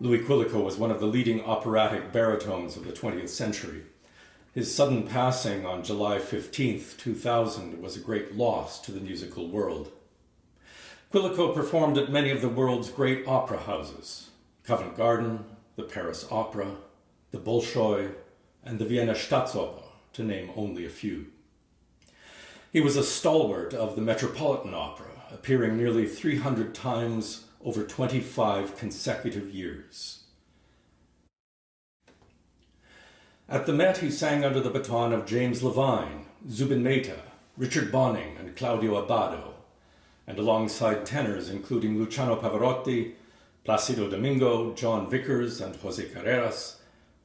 Louis Quilico was one of the leading operatic baritones of the 20th century. His sudden passing on July 15, 2000 was a great loss to the musical world. Quilico performed at many of the world's great opera houses: Covent Garden, the Paris Opera, the Bolshoi, and the Vienna Staatsoper, to name only a few. He was a stalwart of the Metropolitan Opera, appearing nearly 300 times over 25 consecutive years. At the Met, he sang under the baton of James Levine, Zubin Mehta, Richard Bonynge and Claudio Abbado, and alongside tenors including Luciano Pavarotti, Placido Domingo, John Vickers and José Carreras,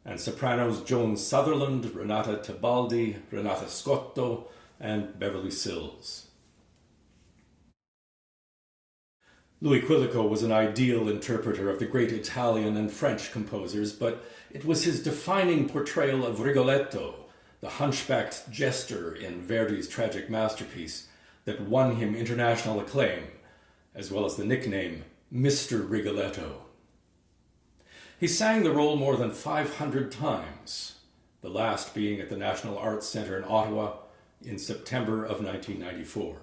and sopranos Joan Sutherland, Renata Tebaldi, Renata Scotto, and Beverly Sills. Louis Quilico was an ideal interpreter of the great Italian and French composers, but it was his defining portrayal of Rigoletto, the hunchbacked jester in Verdi's tragic masterpiece, that won him international acclaim, as well as the nickname Mr. Rigoletto. He sang the role more than 500 times, the last being at the National Arts Centre in Ottawa in September of 1994.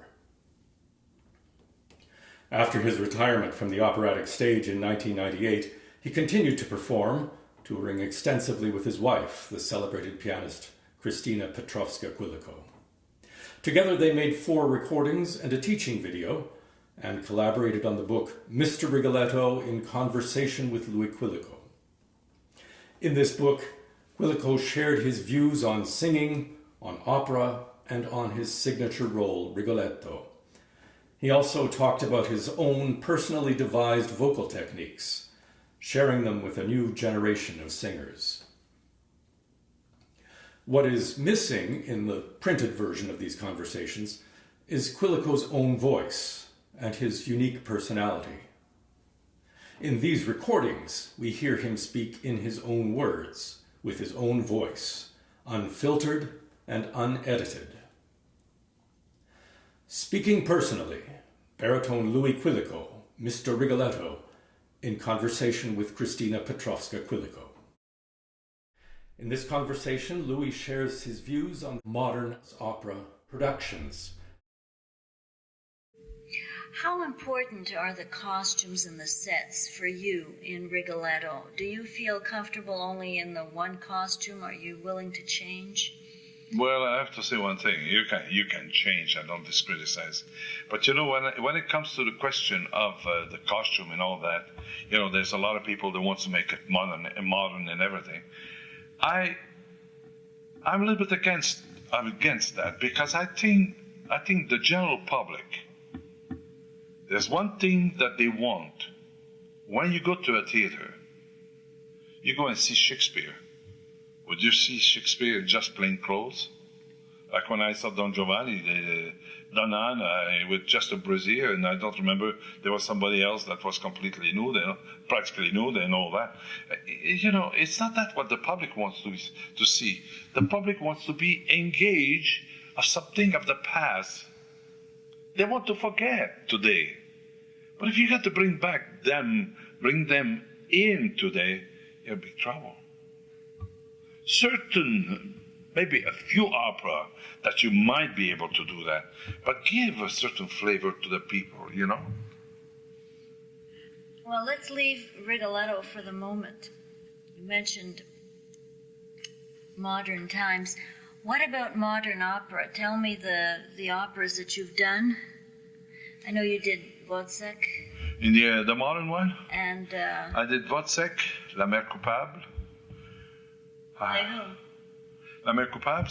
After his retirement from the operatic stage in 1998, he continued to perform, touring extensively with his wife, the celebrated pianist Christina Petrowska Quilico. Together they made 4 recordings and a teaching video, and collaborated on the book Mr. Rigoletto in Conversation with Louis Quilico. In this book, Quilico shared his views on singing, on opera, and on his signature role, Rigoletto. He also talked about his own personally devised vocal techniques, sharing them with a new generation of singers. What is missing in the printed version of these conversations is Quilico's own voice and his unique personality. In these recordings, we hear him speak in his own words, with his own voice, unfiltered and unedited. Speaking personally, baritone Louis Quilico, Mr. Rigoletto, in conversation with Christina Petrowska Quilico. In this conversation, Louis shares his views on modern opera productions. How important are the costumes and the sets for you in Rigoletto? Do you feel comfortable only in the one costume? Are you willing to change? Well, I have to say one thing. You can change. I don't criticize. But you know, when it comes to the question of the costume and all that, you know, there's a lot of people that want to make it modern and everything. I'm a little bit against that, because I think the general public, there's one thing that they want. When you go to a theater, you go and see Shakespeare. Would you see Shakespeare in just plain clothes? Like when I saw Don Giovanni, Don Anna with just a brassiere, and I don't remember, there was somebody else that was completely nude, practically nude and all that. You know, it's not that what the public wants to see. The public wants to be engaged of something of the past. They want to forget today. But if you got to bring them in today, you're in big trouble. Certain, maybe a few opera that you might be able to do that, but give a certain flavor to the people, you know? Well, let's leave Rigoletto for the moment. You mentioned modern times. What about modern opera? Tell me the operas that you've done. I know you did Wozzeck. In the modern one? And I did Wozzeck, La Mère Coupable. La Mère Coupable,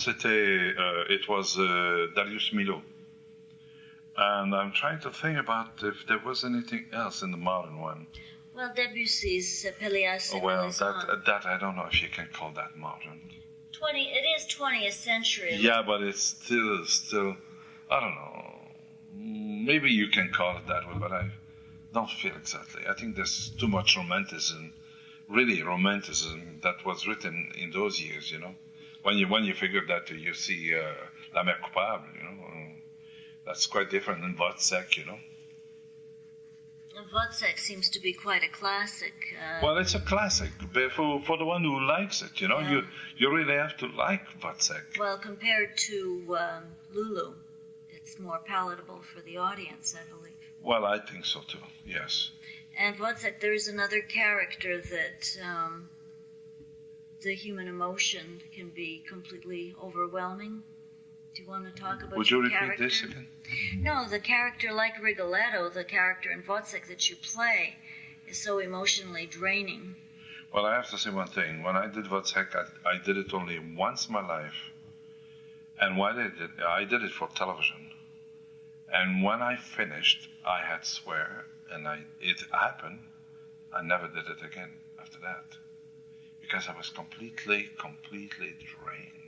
it was Darius Milhaud. And I'm trying to think about if there was anything else in the modern one. Well, Debussy's Pelléas et Well, Melisande. that I don't know if you can call that modern. It is 20th century. Yeah, but it's still, I don't know. Maybe you can call it that way, but I don't feel exactly. I think there's too much romanticism, really romanticism, that was written in those years, you know. When you figure that you see La Mère Coupable, you know, that's quite different than Wozzeck, you know. Wozzeck seems to be quite a classic. Well, it's a classic, but for the one who likes it, you know, Yeah. you really have to like Wozzeck. Well, compared to Lulu, it's more palatable for the audience, I believe. Well, I think so too, yes. And Wozzeck, there is another character that the human emotion can be completely overwhelming. Do you want to talk about Would you your repeat character? this again? No, the character like Rigoletto, the character in Wozzeck that you play, is so emotionally draining. Well, I have to say one thing. When I did Wozzeck, I did it only once in my life. And when I did it for television. And when I finished, I had swear, and it happened, I never did it again after that. Because I was completely drained.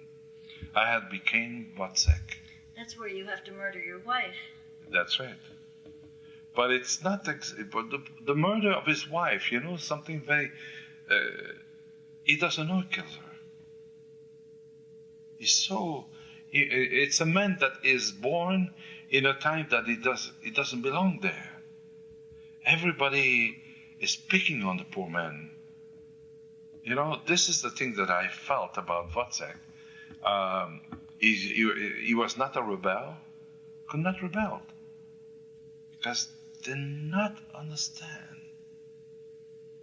I had became Wozzeck. That's where you have to murder your wife. That's right. But it's not but the murder of his wife, you know, something very... he doesn't know he kills her. It's a man that is born in a time that he doesn't belong there. Everybody is picking on the poor man. You know, this is the thing that I felt about Wozzeck. He was not a rebel, could not rebel, because did not understand.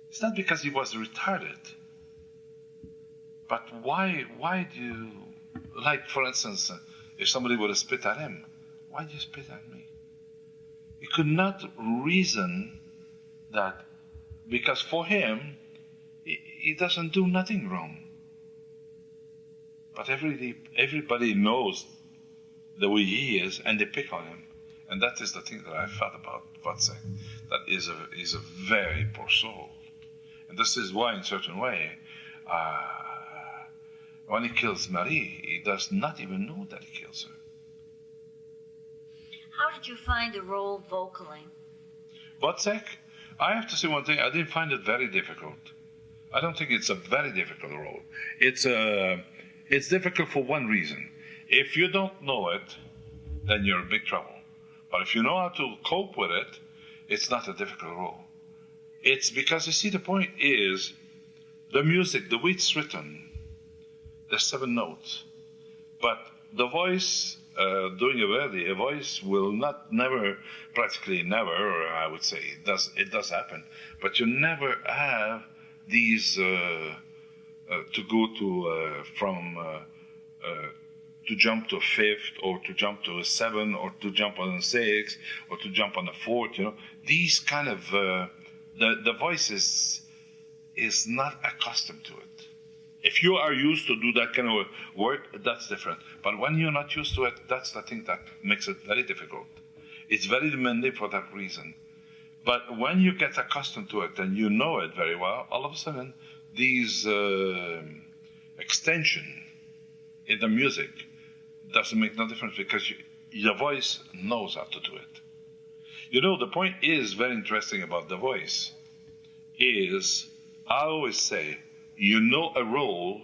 It's not because he was retarded, but why do you, like for instance, if somebody would have spit at him, why do you spit at me? He could not reason that, because for him, he doesn't do nothing wrong. But everybody knows the way he is, and they pick on him. And that is the thing that I felt about Wozzeck. That is a very poor soul. And this is why, in a certain way, when he kills Marie, he does not even know that he kills her. How did you find the role vocally? Wozzeck, I have to say one thing, I didn't find it very difficult. I don't think it's a very difficult role. It's difficult for one reason. If you don't know it, then you're in big trouble. But if you know how to cope with it, it's not a difficult role. It's because, you see, the point is, the music, the way it's written, there's 7 notes. But the voice, doing a voice will practically never, or I would say, it does happen, but you never have these... to go to jump to a 5th, or to jump to a 7, or to jump on a 6th, or to jump on a 4th, you know. These kind of, the voice is not accustomed to it. If you are used to do that kind of work, that's different. But when you're not used to it, that's the thing that makes it very difficult. It's very demanding for that reason. But when you get accustomed to it, and you know it very well, all of a sudden, these extension in the music doesn't make no difference, because your voice knows how to do it. You know, the point is very interesting about the voice is, I always say, you know a role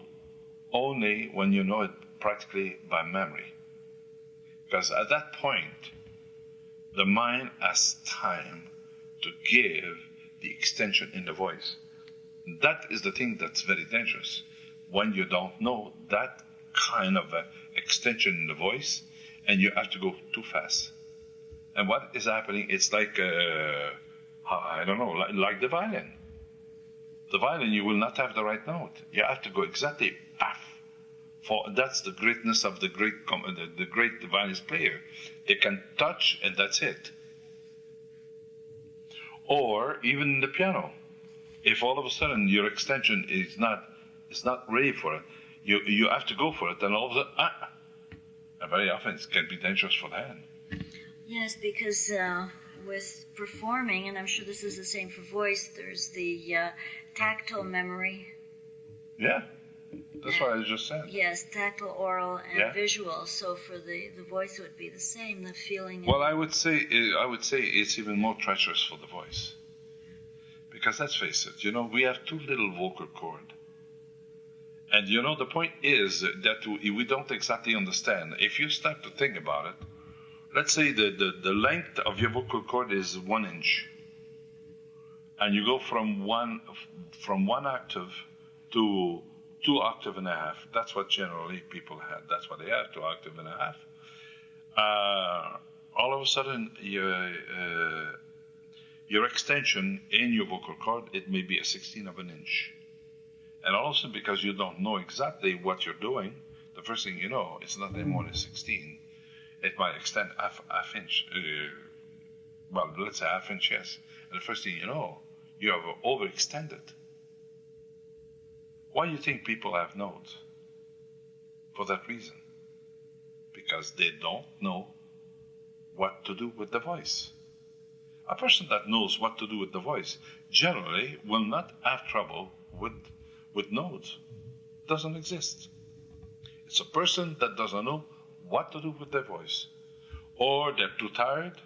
only when you know it practically by memory. Because at that point, the mind has time to give the extension in the voice. That is the thing that's very dangerous. When you don't know that kind of extension in the voice, and you have to go too fast. And what is happening, it's like, I don't know, like the violin. The violin, you will not have the right note. You have to go exactly paf. That's the greatness of the great violinist player. They can touch, and that's it. Or even the piano. If all of a sudden your extension is not ready for it, you have to go for it, and all of a sudden, and very often it can be dangerous for the hand. Yes, because with performing, and I'm sure this is the same for voice, there's the tactile memory. Yeah, that's what I just said. Yes, tactile, oral, and visual. So for the voice, it would be the same, the feeling. Well, I would say it's even more treacherous for the voice. Because let's face it, we have too little vocal cord. And the point is that we don't exactly understand. If you start to think about it, let's say the length of your vocal cord is 1 inch. And you go from one octave to 2 octaves and a half. That's what generally people have. That's what they have, 2 octaves and a half. All of a sudden, your extension in your vocal cord, it may be a 16th of an inch. And also because you don't know exactly what you're doing, the first thing you know, it's not anymore than 16. It might extend half inch. Well, let's say half inch, yes. And the first thing you know, you have overextended. Why do you think people have nodes? For that reason. Because they don't know what to do with the voice. A person that knows what to do with the voice generally will not have trouble with nodes. Doesn't exist. It's a person that doesn't know what to do with their voice. Or they're too tired,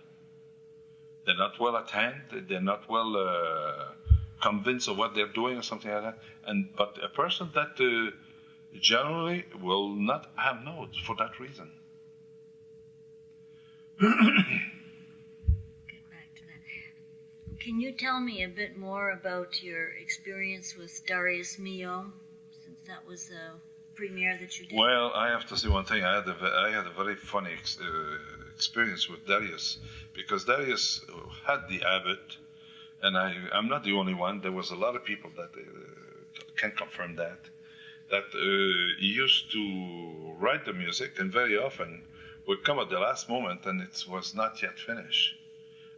they're not well at hand, they're not well convinced of what they're doing or something like that. But a person that generally will not have nodes for that reason. Can you tell me a bit more about your experience with Darius Milhaud, since that was a premiere that you did? Well, I have to say one thing. I had a very funny experience with Darius, because Darius had the habit, and I'm not the only one. There was a lot of people that can confirm that he used to write the music, and very often would come at the last moment, and it was not yet finished.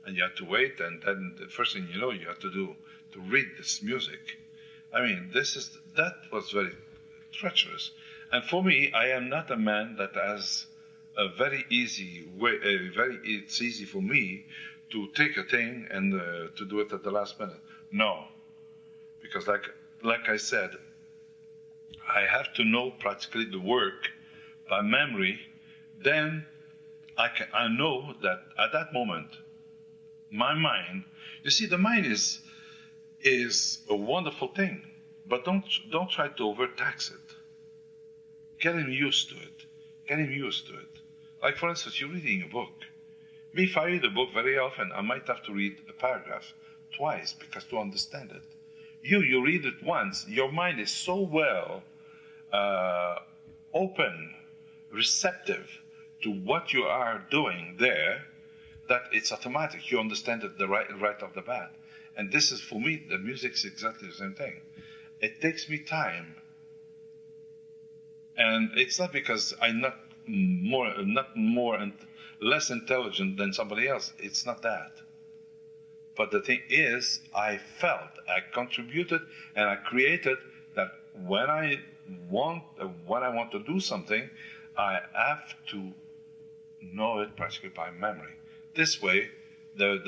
And you had to wait, and then the first thing you know, you have to do to read this music. I mean, that was very treacherous. And for me, I am not a man that has a very easy way. It's easy for me to take a thing and to do it at the last minute. No, because like I said, I have to know practically the work by memory. Then I know that at that moment, my mind, you see, the mind is a wonderful thing, but don't try to overtax it. Get him used to it. Like, for instance, you're reading a book. Me, if I read a book very often, I might have to read a paragraph twice because to understand it. You read it once, your mind is so well open, receptive to what you are doing there, that it's automatic. You understand it right off the bat. And this is, for me, the music's exactly the same thing. It takes me time. And it's not because I'm not more and less intelligent than somebody else. It's not that. But the thing is, I contributed, and I created that when I want to do something, I have to know it practically by memory. This way, the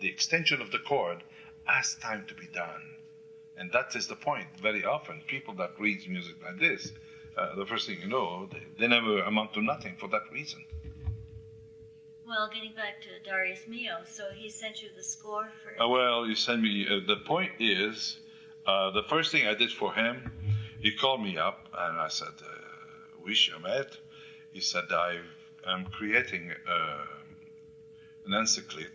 extension of the chord has time to be done. And that is the point. Very often, people that read music like this, the first thing you know, they never amount to nothing for that reason. Well, getting back to Darius Milhaud, so he sent you the score for... Well, he sent me... the point is, the first thing I did for him, he called me up, and I said, oui, Jamet. He said, I'm creating an encyclic,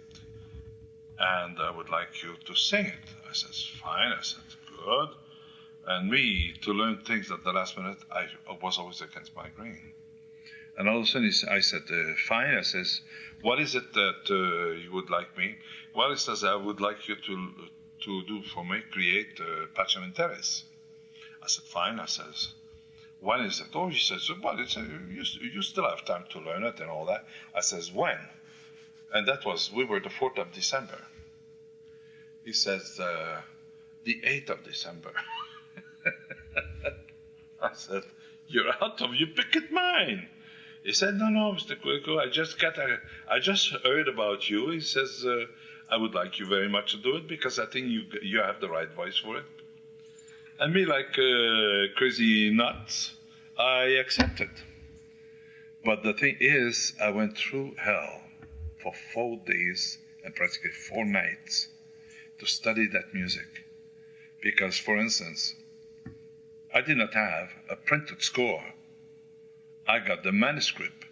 and I would like you to sing it. I said, fine. I said, good. And me, to learn things at the last minute, I was always against migraine. And all of a sudden, I said, fine. I says, what is it that you would like me? Well, he says, I would like you to do for me, create Pacem in Terris. I said, fine. I says, when is it? Oh, he says, well, you still have time to learn it and all that. I says, when? And we were the 4th of December. He says, the 8th of December. I said, you're out of your picket mind. He said, no, Mr. Quilico, I just heard about you. He says, I would like you very much to do it because I think you have the right voice for it. And me, like crazy nuts, I accepted. But the thing is, I went through hell for 4 days and practically 4 nights to study that music. Because, for instance, I did not have a printed score. I got the manuscript.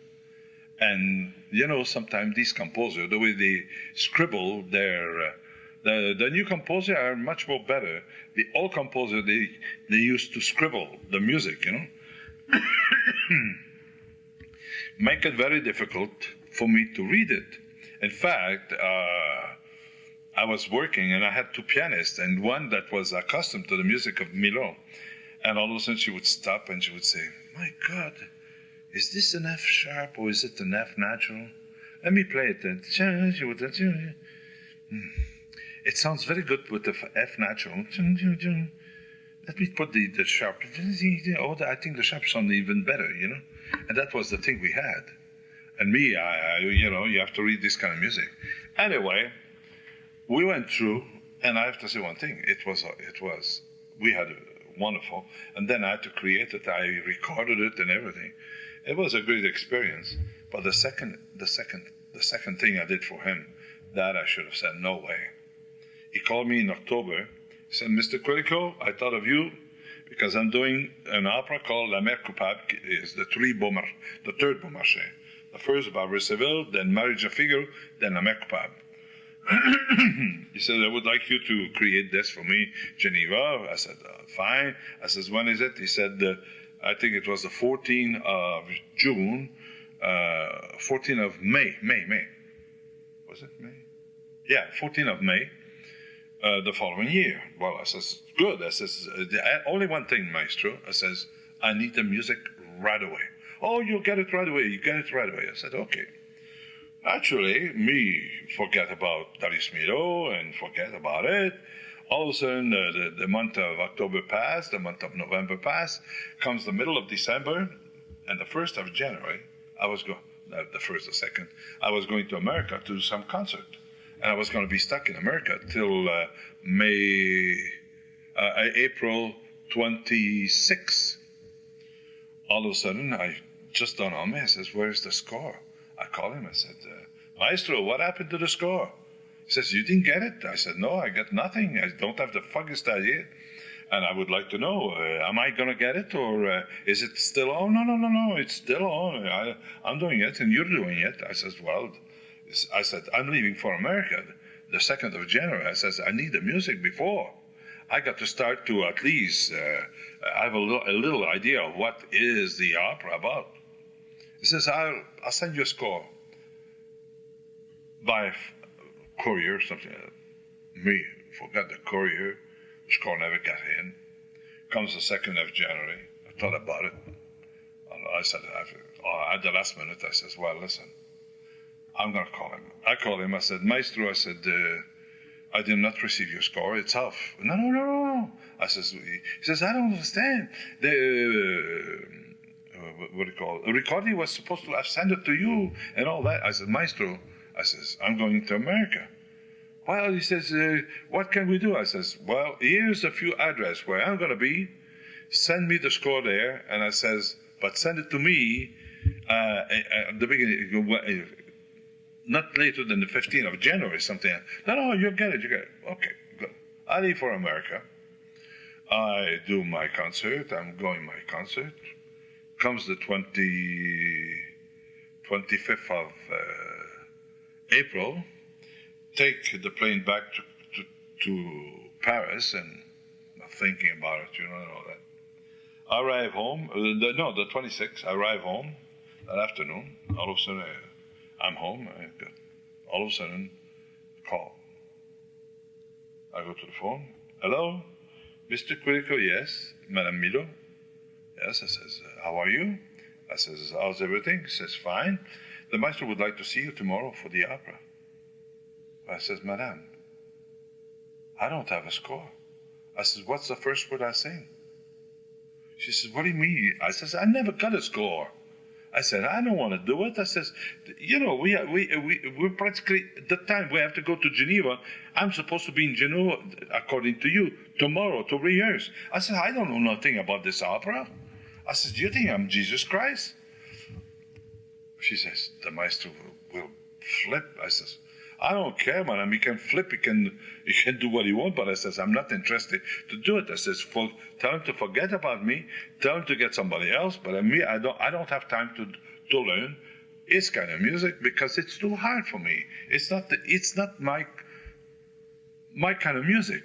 And, sometimes these composers, the way they scribble their... the new composers are much more better. The old composer, they used to scribble the music, Make it very difficult for me to read it. In fact, I was working and I had 2 pianists and one that was accustomed to the music of Milhaud. And all of a sudden she would stop and she would say, my God, is this an F sharp or is it an F natural? Let me play it. And she would say, it sounds very good with the F natural. Let me put the sharp. Oh, I think the sharp sounds even better, And that was the thing we had. And me, you have to read this kind of music. Anyway, we went through, and I have to say one thing. We had wonderful. And then I had to create it. I recorded it and everything. It was a great experience. But the second thing I did for him, that I should have said, no way. He called me in October. He said, Mr. Quilico, I thought of you because I'm doing an opera called La Mère Coupable, is the third Beaumarchais. The first Barber Seville, then Marriage of Figaro, then La Mère Coupable. He said, I would like you to create this for me, Geneva. I said, fine. I said, when is it? He said, I think it was the 14th of June, 14th of May. Was it May? Yeah, 14th of May. The following year. Well, I says, good. I says, only one thing, Maestro. I says, I need the music right away. Oh, you'll get it right away. You get it right away. I said, okay. Actually, me forget about Darius Milhaud and forget about it. All of a sudden, the month of October passed, the month of November passed, comes the middle of December, and the 1st of January, I was going to America to do some concert. And I was going to be stuck in America till April 26. All of a sudden, I just dawned on me. I says, where's the score? I called him. I said, Maestro, what happened to the score? He says, you didn't get it? I said, no, I got nothing. I don't have the foggiest idea. And I would like to know, am I going to get it? Or is it still on? No, it's still on. I'm doing it and you're doing it. I says, well... I said, I'm leaving for America the 2nd of January. I says, I need the music before. I got to start to at least have a little idea of what is the opera about. He says, I'll send you a score by courier or something. Me, forgot the courier. The score never got in. Comes the 2nd of January. I thought about it. I said, at the last minute, I says, well, listen. I'm going to call him. I called him. I said, Maestro, I said, I did not receive your score. It's off. No. I says, he says, I don't understand. What do you call it? The recording was supposed to have sent it to you and all that. I said, Maestro, I says, I'm going to America. Well, he says, what can we do? I says, well, here's a few addresses where I'm going to be. Send me the score there. And I says, but send it to me at the beginning. Not later than the 15th of January, something. No, you get it. Okay, good. I leave for America. I do my concert. I'm going my concert. Comes the 25th of April. Take the plane back to Paris and thinking about it, and all that. I arrive home. The 26th. I arrive home that afternoon. All of a sudden, I'm home. All of a sudden, call. I go to the phone. Hello, Mr. Quilico? Yes. Madame Milhaud? Yes. I says, how are you? I says, how's everything? He says, fine. The maestro would like to see you tomorrow for the opera. I says, Madame, I don't have a score. I says, what's the first word I sing? She says, what do you mean? I says, I never got a score. I said, I don't want to do it. I says, you know, we're practically, at the time we have to go to Geneva. I'm supposed to be in Geneva, according to you, tomorrow to rehearse. I said, I don't know nothing about this opera. I says, do you think I'm Jesus Christ? She says, the maestro will flip. I says, I don't care, man. He can flip. He can do what he wants. But I says, I'm not interested to do it. I says, tell him to forget about me. Tell him to get somebody else. But me, I don't have time to learn his kind of music because it's too hard for me. It's not my kind of music.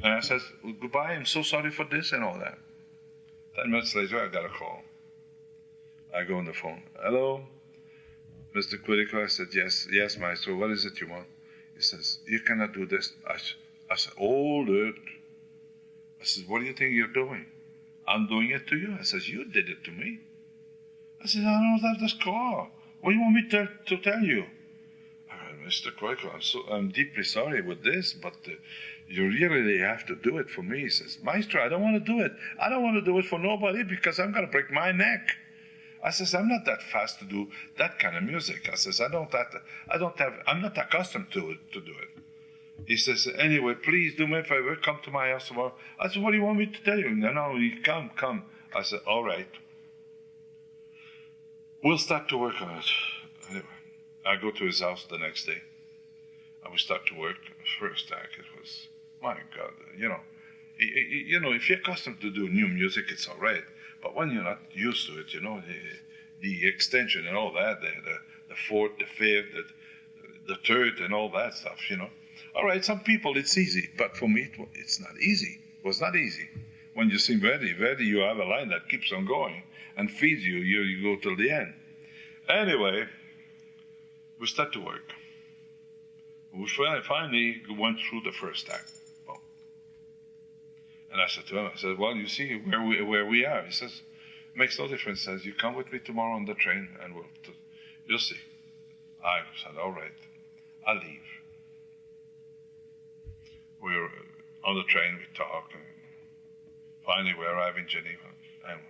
And I says, well, goodbye. I'm so sorry for this and all that. 10 minutes later, I got a call. I go on the phone. Hello, Mr. Quilico. I said, yes, maestro. What is it you want? He says, you cannot do this. I said, hold it. I said, what do you think you're doing? I'm doing it to you. I says, you did it to me. I said, I don't have the score. What do you want me to tell you? Mr. Quilico, I'm deeply sorry with this, but you really have to do it for me. He says, maestro, I don't want to do it. I don't want to do it for nobody because I'm going to break my neck. I says, I'm not that fast to do that kind of music. I says, I'm not accustomed to do it. He says, anyway, please do me a favor, come to my house tomorrow. I said, what do you want me to tell you? No, you come. I said, all right. We'll start to work on it. Anyway, I go to his house the next day. And we start to work. First act, it was, my God, if you're accustomed to do new music, it's all right. But when you're not used to it, the extension and all that, the fourth, the fifth, the third, and all that stuff, All right, some people it's easy, but for me it's not easy. It was not easy. When you sing Verdi, you have a line that keeps on going and feeds you. You go till the end. Anyway, we start to work. We finally went through the first act. And I said to him, well, you see where we are. He says, makes no difference. He says, you come with me tomorrow on the train and you'll see. I said, all right, I'll leave. We're on the train, we talk, and finally we arrive in Geneva. And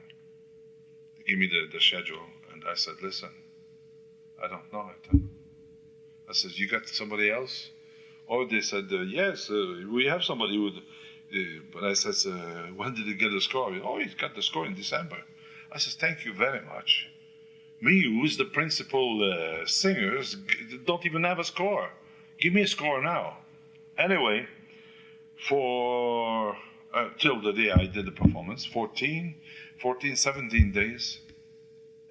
they give me the schedule, and I said, listen, I don't know it. I said, you got somebody else? Or they said, yes, we have somebody who would... But I said, when did he get the score? Oh, he's got the score in December. I said, thank you very much. Me, who's the principal singer, don't even have a score. Give me a score now. Anyway, for till the day I did the performance, 17 days,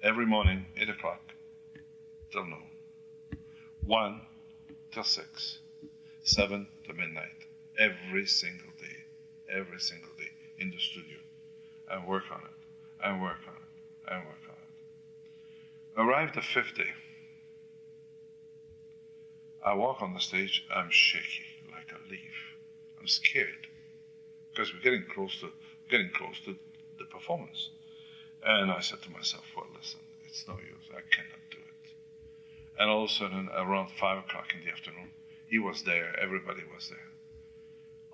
every morning, 8 o'clock, till noon. 1 till 6, 7 to midnight, every single day in the studio, and work on it, and work on it, and work on it. Arrived the 5th day. I walk on the stage, I'm shaky like a leaf. I'm scared because we're getting close to the performance. And I said to myself, well, listen, it's no use. I cannot do it. And all of a sudden, around 5 o'clock in the afternoon, he was there. Everybody was there.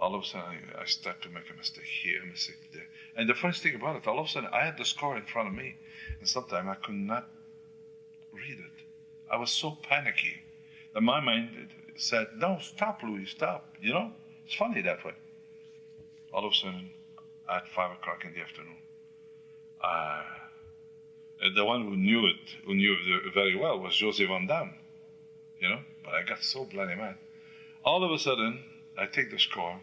All of a sudden, I start to make a mistake here, a mistake there. And the funny thing about it, all of a sudden, I had the score in front of me, and sometimes I could not read it. I was so panicky that my mind said, no, stop, Louis, stop. It's funny that way. All of a sudden, at 5 o'clock in the afternoon, the one who knew it very well was José Van Damme, But I got so bloody mad. All of a sudden, I take the score,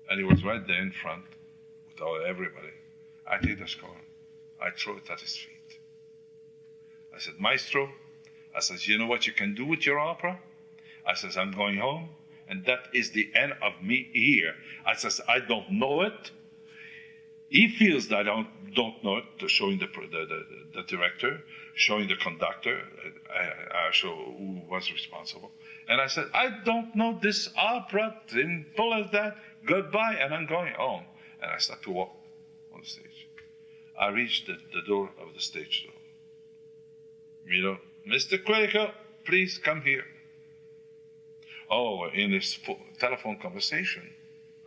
and he was right there in front with everybody. I take the score. I throw it at his feet. I said, Maestro, I says, you know what you can do with your opera? I says, I'm going home, and that is the end of me here. I says, I don't know it. He feels that I don't know it, showing the director, showing the conductor, I show who was responsible. And I said, I don't know this opera, simple as that, goodbye, and I'm going home. And I start to walk on the stage. I reached the door of the stage door. Mr. Quilico, please come here. Oh, in this telephone conversation,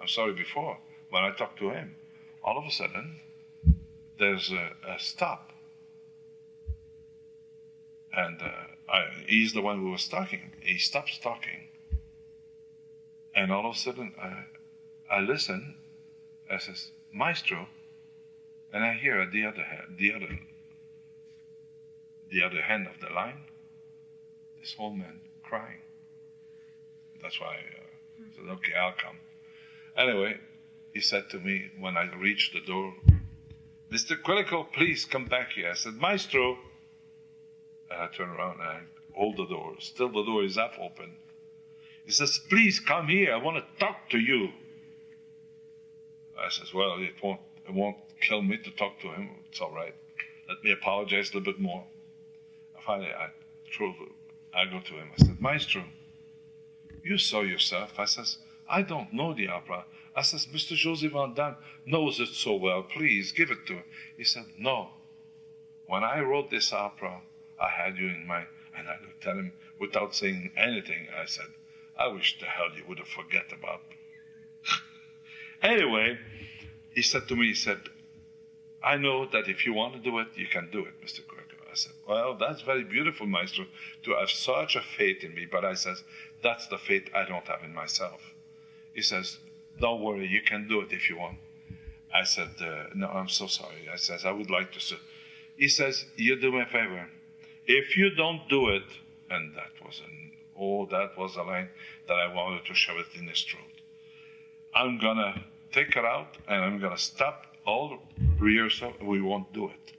I'm sorry before, when I talked to him, all of a sudden, there's a stop. And he's the one who was talking. He stops talking. And all of a sudden, I listen. I says, "Maestro," and I hear at the other end of the line, this old man crying. That's why I said, "Okay, I'll come." Anyway, he said to me when I reached the door, "Mr. Quilico, please come back here." I said, "Maestro." And I turn around and I hold the door. Still the door is half open. He says, "Please come here. I want to talk to you." I says, "Well, it won't kill me to talk to him. It's all right. Let me apologize a little bit more." Finally, I go to him. I said, "Maestro, you saw yourself." I says, "I don't know the opera." I says, "Mr. José Van Damme knows it so well. Please give it to him." He said, "No. When I wrote this opera, I had you in mind." And I looked at him without saying anything. I said, "I wish the hell you would have forget about me." Anyway, he said to me, he said, "I know that if you want to do it, you can do it, Mr. Quilico." I said, "Well, that's very beautiful, Maestro, to have such a faith in me." But I says, "That's the faith I don't have in myself." He says, "Don't worry, you can do it if you want." I said, "No, I'm so sorry." I says, "I would like to say." He says, "You do me a favor. If you don't do it," and that was a line that I wanted to shove it in his throat. "I'm going to take her out and I'm going to stop all rehearsal. We won't do it."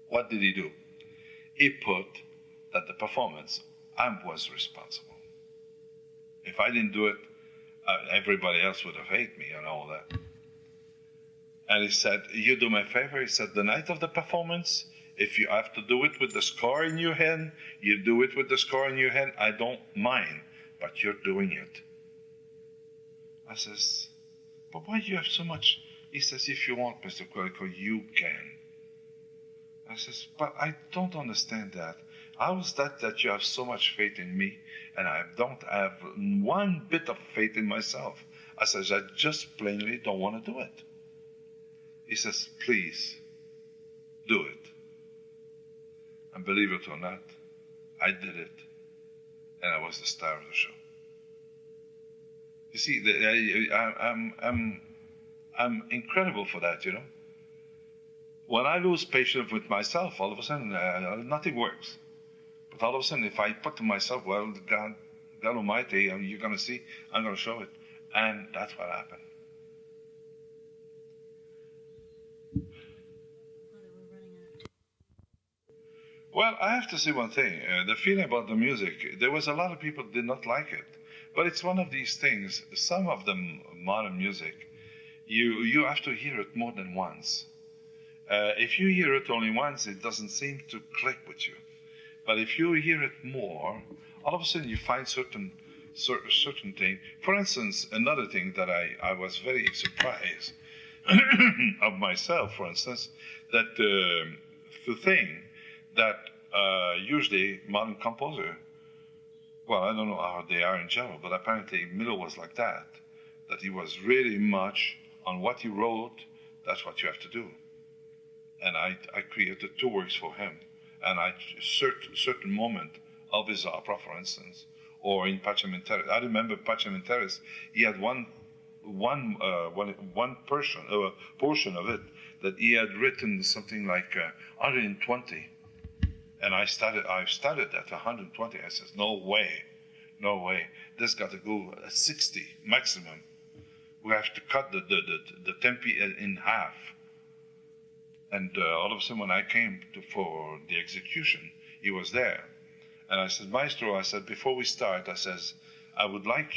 What did he do? He put that the performance, I was responsible. If I didn't do it, everybody else would have hated me and all that. And he said, "You do me a favor." He said, "The night of the performance, if you have to do it with the score in your hand, you do it with the score in your hand. I don't mind, but you're doing it." I says, "But why do you have so much?" He says, "If you want, Mr. Quilico, you can." I says, "But I don't understand that. How is that you have so much faith in me and I don't have one bit of faith in myself?" I says, "I just plainly don't want to do it." He says, "Please, do it." And believe it or not, I did it. And I was the star of the show. You see, I'm incredible for that, you know. When I lose patience with myself, all of a sudden, nothing works. But all of a sudden, if I put to myself, well, God Almighty, you're going to see, I'm going to show it. And that's what happened. Well, I have to say one thing. The feeling about the music, there was a lot of people did not like it. But it's one of these things, some of the modern music, you have to hear it more than once. If you hear it only once, it doesn't seem to click with you. But if you hear it more, all of a sudden you find certain thing. For instance, another thing that I was very surprised of myself, for instance, that the thing that usually modern composer, well, I don't know how they are in general, but apparently Milo was like that he was really much on what he wrote, that's what you have to do. And I created 2 works for him. And certain moment of his opera, for instance, or in Pacem in Terris. I remember Pacem in Terris, he had one portion of it that he had written something like 120. And I started at 120. I said, no way. This got to go at 60 maximum. We have to cut the tempi in half. And all of a sudden, when I came for the execution, he was there. And I said, "Maestro," I said, "before we start," I says, I would like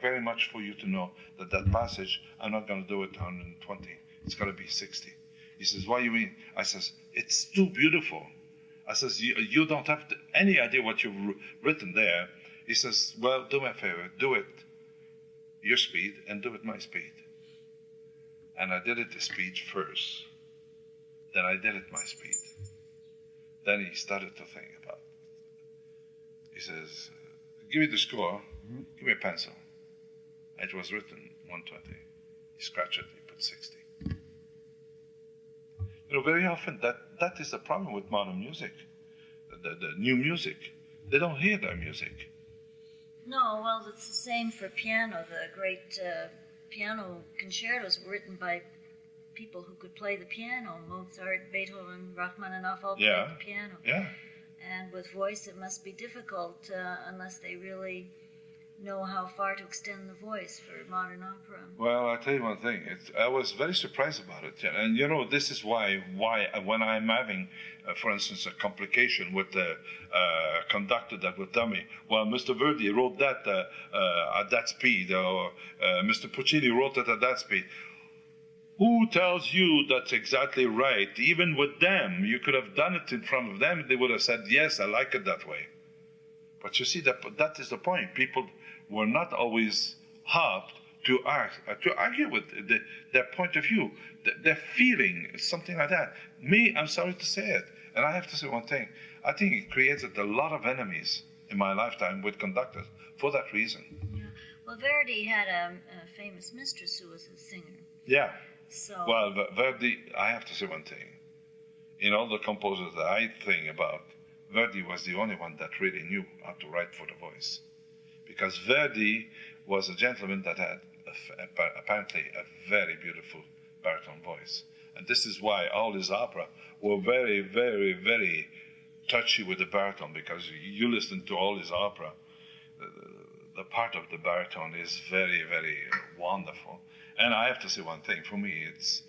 very much for you to know that passage, I'm not going to do it 120. It's got to be 60. He says, "What do you mean?" I says, "It's too beautiful." I says, you don't have any idea what you've written there." He says, "Well, do me a favor. Do it your speed and do it my speed." And I did it the speed first. Then I did it my speed. Then he started to think about it. He says, "Give me the score. Give me a pencil." It was written 120. He scratched it. He put 60. You know, very often that is the problem with modern music, the new music. They don't hear their music. No, well, it's the same for piano. The great piano concertos were written by people who could play the piano. Mozart, Beethoven, Rachmaninoff all played the piano. Yeah. And with voice, it must be difficult unless they really know how far to extend the voice for modern opera. Well, I'll tell you one thing. I was very surprised about it. And, you know, this is why when I'm having, for instance, a complication with the conductor that will tell me, well, Mr. Verdi wrote that at that speed, or Mr. Puccini wrote it at that speed. Who tells you that's exactly right? Even with them, you could have done it in front of them. They would have said, yes, I like it that way. But you see, that is the point. People were not always helped to argue with their point of view, their feeling, something like that. Me, I'm sorry to say it, and I have to say one thing. I think it created a lot of enemies in my lifetime with conductors for that reason. Yeah. Well, Verdi had a famous mistress who was a singer. Yeah. So. Well, Verdi, I have to say one thing. In all the composers that I think about, Verdi was the only one that really knew how to write for the voice. Because Verdi was a gentleman that had apparently a very beautiful baritone voice. And this is why all his opera were very, very, very touchy with the baritone, because you listen to all his opera, the part of the baritone is very, very wonderful. And I have to say one thing, for me, it's,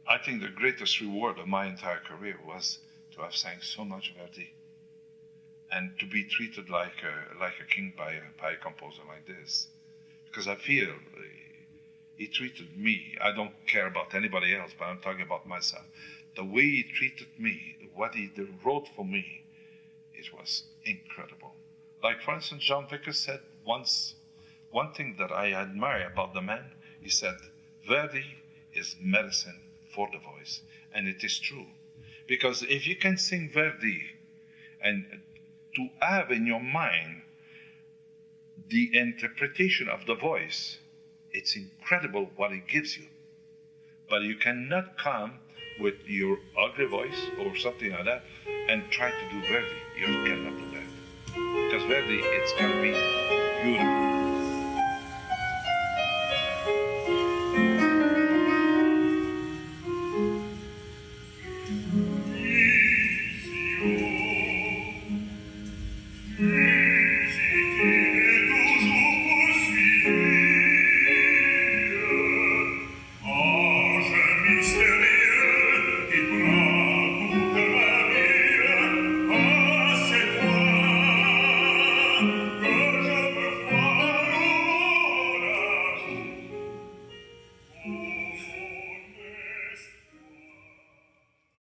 I think the greatest reward of my entire career was to have sang so much Verdi and to be treated like a king by a composer like this. Because I feel he treated me, I don't care about anybody else, but I'm talking about myself. The way he treated me, what he wrote for me, it was incredible. Like, for instance, John Vickers said once, one thing that I admire about the man, he said, Verdi is medicine for the voice. And it is true. Because if you can sing Verdi and to have in your mind the interpretation of the voice, it's incredible what it gives you. But you cannot come with your ugly voice or something like that and try to do Verdi. You cannot do that. Because Verdi, it's going to be beautiful.